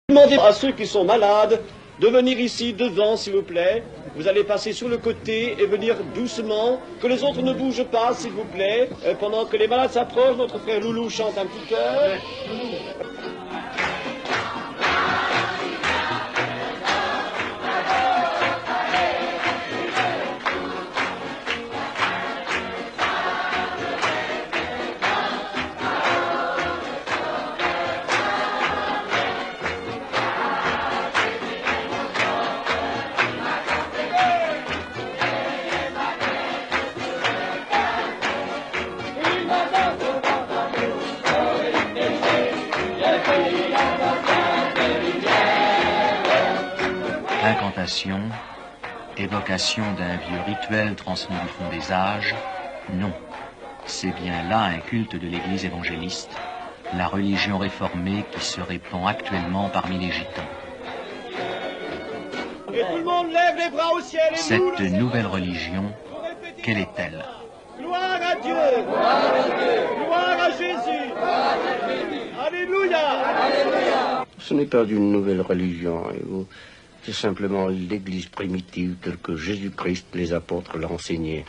Demandez à ceux qui sont malades de venir ici devant, s'il vous plaît. Vous allez passer sur le côté et venir doucement. Que les autres ne bougent pas, s'il vous plaît. Pendant que les malades s'approchent, notre frère Loulou chante un petit chœur. Incantation, évocation d'un vieux rituel transmis du fond des âges, non. C'est bien là un culte de l'Église évangéliste, la religion réformée qui se répand actuellement parmi les gitans. Et tout le monde lève les bras au ciel et Cette nouvelle religion, quelle est-elle? Gloire à Dieu! Gloire à Jésus! Alléluia! Alléluia! Ce n'est pas une nouvelle religion, c'est simplement l'Église primitive telle que Jésus-Christ, les apôtres, l'a enseignée.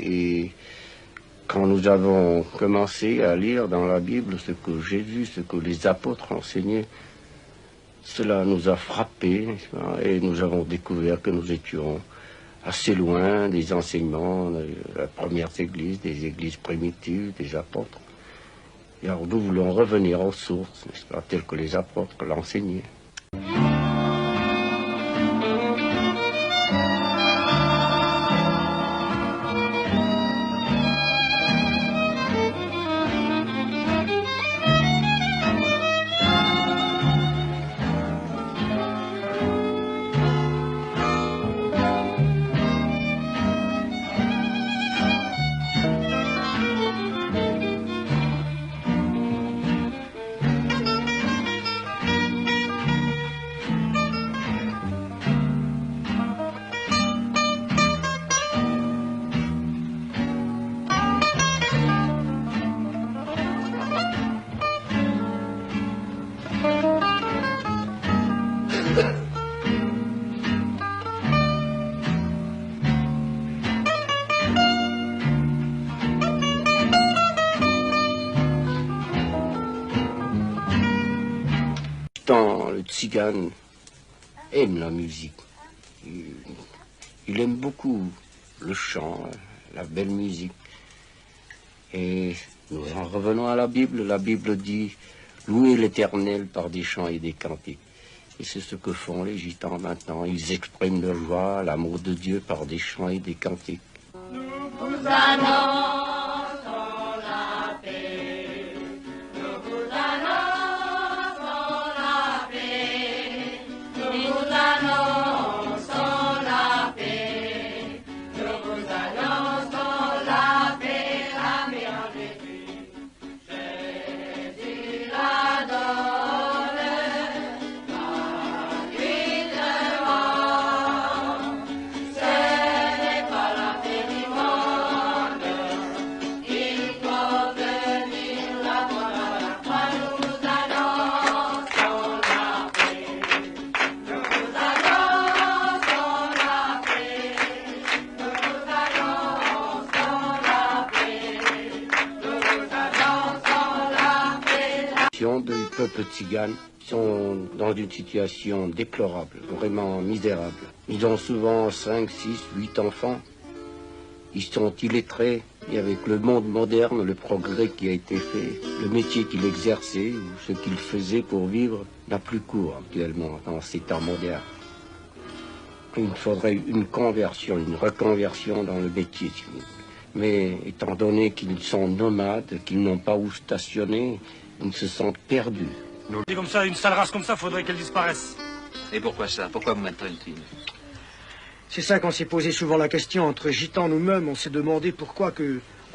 Et quand nous avons commencé à lire dans la Bible ce que Jésus, ce que les apôtres enseignaient, cela nous a frappés, et nous avons découvert que nous étions assez loin des enseignements de la première église, des églises primitives, des apôtres. Et alors nous voulons revenir aux sources, n'est-ce pas, telles que les apôtres l'enseignaient. Le tzigane aime la musique. Il aime beaucoup le chant, la belle musique. Et nous en revenons à la Bible. La Bible dit « Louez l'Éternel par des chants et des cantiques ». Et c'est ce que font les gitans maintenant. Ils expriment leur joie, l'amour de Dieu par des chants et des cantiques. Nous vous annonçons la paix. Nous vous annonçons la paix. Nous vous annonçons la paix. Nous vous annonçons la paix. La paix en Jésus. Jésus la donne. Gratuitement. Ce n'est pas la paix du monde. Il faut venir la voir à la croix. Nous vous annonçons la paix. Nous vous annonçons la paix. Nous vous annonçons la paix. Nous vous annonçons la paix. Du peuple tzigane sont dans une situation déplorable, vraiment misérable. Ils ont souvent 5, 6, 8 enfants. Ils sont illettrés. Et avec le monde moderne, le progrès qui a été fait, le métier qu'ils exerçaient ou ce qu'ils faisaient pour vivre n'a plus cours actuellement dans ces temps modernes. Il faudrait une conversion, une reconversion dans le métier, si vous voulez. Mais étant donné qu'ils sont nomades, qu'ils n'ont pas où stationner, ils se sentent perdus. C'est comme ça, une sale race comme ça, faudrait qu'elle disparaisse. Et pourquoi ça? Pourquoi vous m'appelle-t-il? C'est ça qu'on s'est posé souvent la question. Entre gitans nous-mêmes, on s'est demandé pourquoi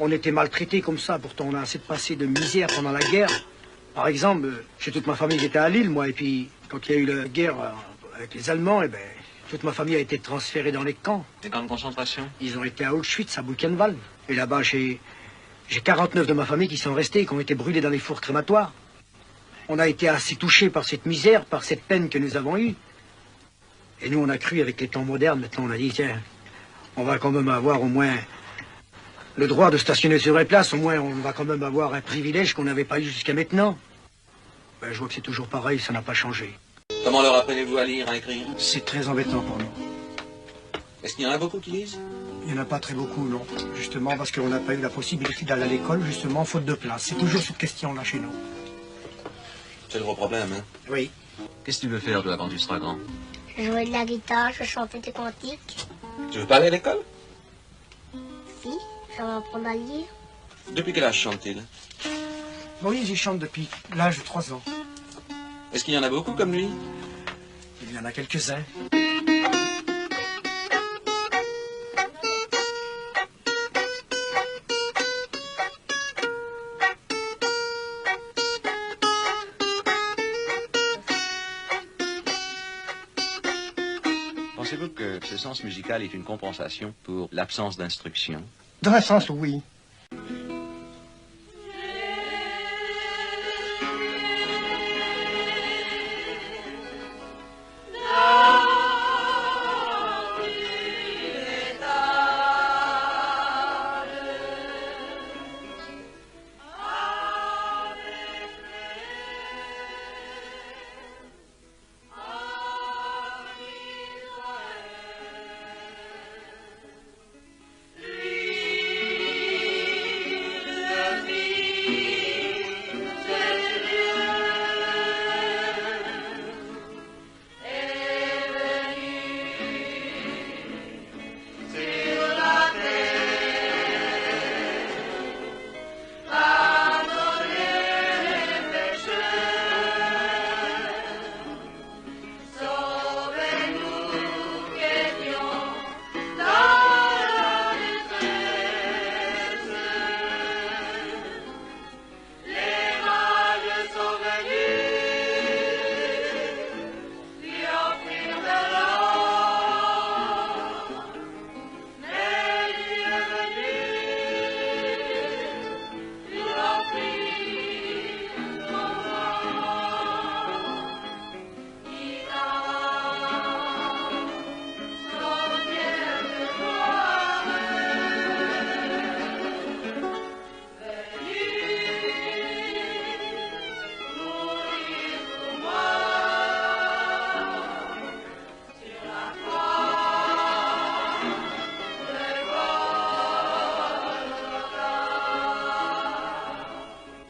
on était maltraités comme ça. Pourtant, on a assez de passé de misère pendant la guerre. Par exemple, j'ai toute ma famille qui était à Lille, moi, et puis quand il y a eu la guerre avec les Allemands, eh ben, toute ma famille a été transférée dans les camps. Des camps de concentration? Ils ont été à Auschwitz, à Buchenwald. Et là-bas, j'ai 49 de ma famille qui sont restés, qui ont été brûlés dans les fours crématoires. On a été assez touchés par cette misère, par cette peine que nous avons eue. Et nous, on a cru, avec les temps modernes, maintenant on a dit, tiens, on va quand même avoir au moins le droit de stationner sur les places, au moins on va quand même avoir un privilège qu'on n'avait pas eu jusqu'à maintenant. Ben, je vois que c'est toujours pareil, ça n'a pas changé. Comment leur apprenez-vous à lire, à écrire? C'est très embêtant pour nous. Est-ce qu'il y en a beaucoup qui lisent? Il n'y en a pas très beaucoup, non. Justement, parce qu'on n'a pas eu la possibilité d'aller à l'école, justement, faute de place. C'est toujours cette question-là chez nous. C'est le gros problème, hein? Oui. Qu'est-ce que tu veux faire, toi, quand tu seras grand? Jouer de la guitare, je chantais des cantiques. Tu veux pas aller à l'école? Si, j'aimerais apprendre à lire. Depuis quel âge chante-t-il? Oui, j'y chante depuis l'âge de 3 ans. Est-ce qu'il y en a beaucoup comme lui? Il y en a quelques-uns. Pensez-vous que ce sens musical est une compensation pour l'absence d'instruction? Dans un sens, oui.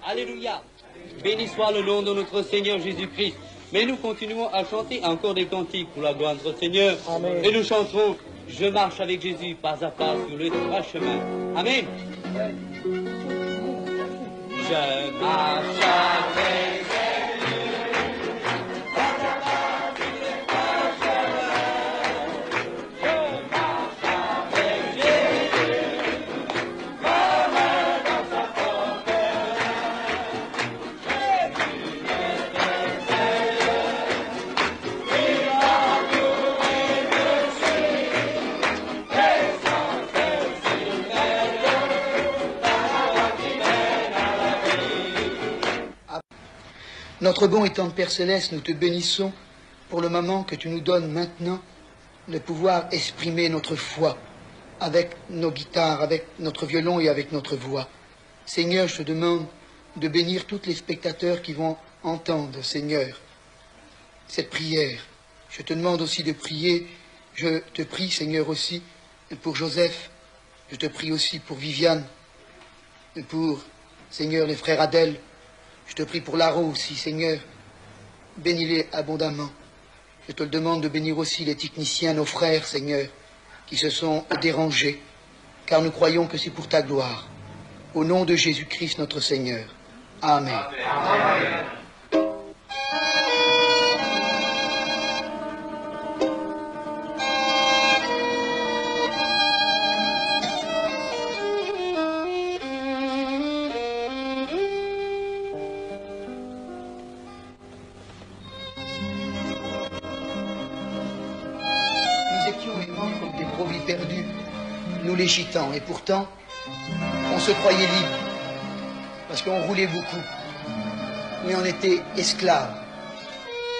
Alléluia. Béni soit le nom de notre Seigneur Jésus-Christ. Mais nous continuons à chanter encore des cantiques pour la gloire de notre Seigneur. Amen. Et nous chanterons « Je marche avec Jésus pas à pas sur les 3 chemins ». Amen. Je marche avec Notre bon et tendre Père Céleste, nous te bénissons pour le moment que tu nous donnes maintenant de pouvoir exprimer notre foi avec nos guitares, avec notre violon et avec notre voix. Seigneur, je te demande de bénir tous les spectateurs qui vont entendre, Seigneur, cette prière. Je te demande aussi de prier, je te prie, Seigneur, aussi pour Joseph, je te prie aussi pour Viviane, pour, Seigneur, les frères Adèle. Je te prie pour Laro aussi, Seigneur. Bénis-les abondamment. Je te le demande de bénir aussi les techniciens, nos frères, Seigneur, qui se sont dérangés, car nous croyons que c'est pour ta gloire. Au nom de Jésus-Christ, notre Seigneur. Amen. Amen. Les gitans, et pourtant, on se croyait libre, parce qu'on roulait beaucoup. mais on était esclaves,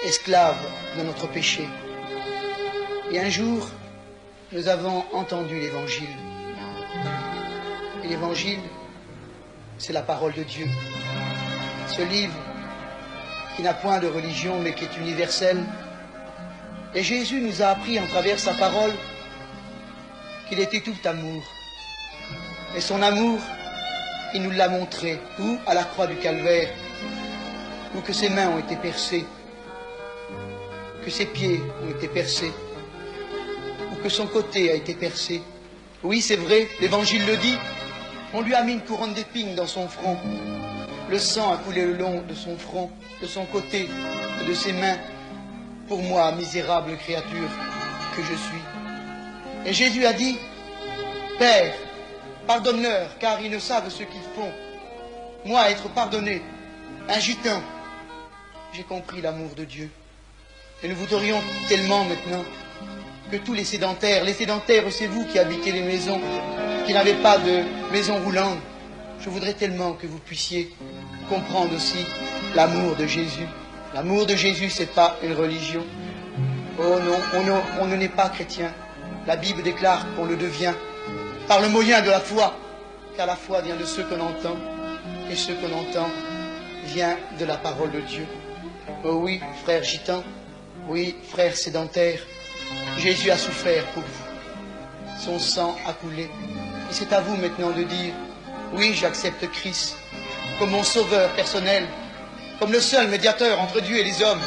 esclaves de notre péché. Et un jour, nous avons entendu l'Évangile. Et l'Évangile, c'est la parole de Dieu. Ce livre qui n'a point de religion, mais qui est universel. Et Jésus nous a appris, en travers sa parole, qu'il était tout amour. Et son amour, il nous l'a montré, où à la croix du Calvaire, où que ses mains ont été percées, que ses pieds ont été percés, ou que son côté a été percé. Oui, c'est vrai, l'Évangile le dit, on lui a mis une couronne d'épines dans son front. Le sang a coulé le long de son front, de son côté, de ses mains, pour moi, misérable créature que je suis. Et Jésus a dit, Père, pardonne-leur, car ils ne savent ce qu'ils font. Moi, être pardonné, un gitan, j'ai compris l'amour de Dieu. Et nous voudrions tellement maintenant que tous les sédentaires, c'est vous qui habitez les maisons, qui n'avez pas de maison roulante, je voudrais tellement que vous puissiez comprendre aussi l'amour de Jésus. L'amour de Jésus, c'est pas une religion. Oh non, on ne n'est pas chrétien. La Bible déclare qu'on le devient par le moyen de la foi, car la foi vient de ce qu'on entend, et ce qu'on entend vient de la parole de Dieu. Oh oui, frère gitan, oui, frère sédentaire, Jésus a souffert pour vous. Son sang a coulé. Et c'est à vous maintenant de dire, oui, j'accepte Christ comme mon sauveur personnel, comme le seul médiateur entre Dieu et les hommes.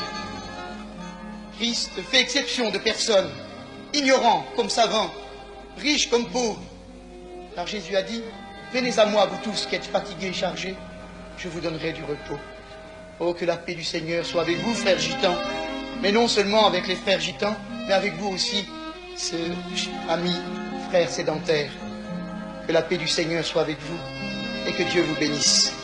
Christ fait exception de personne, ignorant comme savant, riche comme pauvre. Car Jésus a dit, venez à moi, vous tous qui êtes fatigués et chargés, je vous donnerai du repos. Oh, que la paix du Seigneur soit avec vous, frères gitans, mais non seulement avec les frères gitans, mais avec vous aussi, ce ami, frère sédentaire. Que la paix du Seigneur soit avec vous et que Dieu vous bénisse.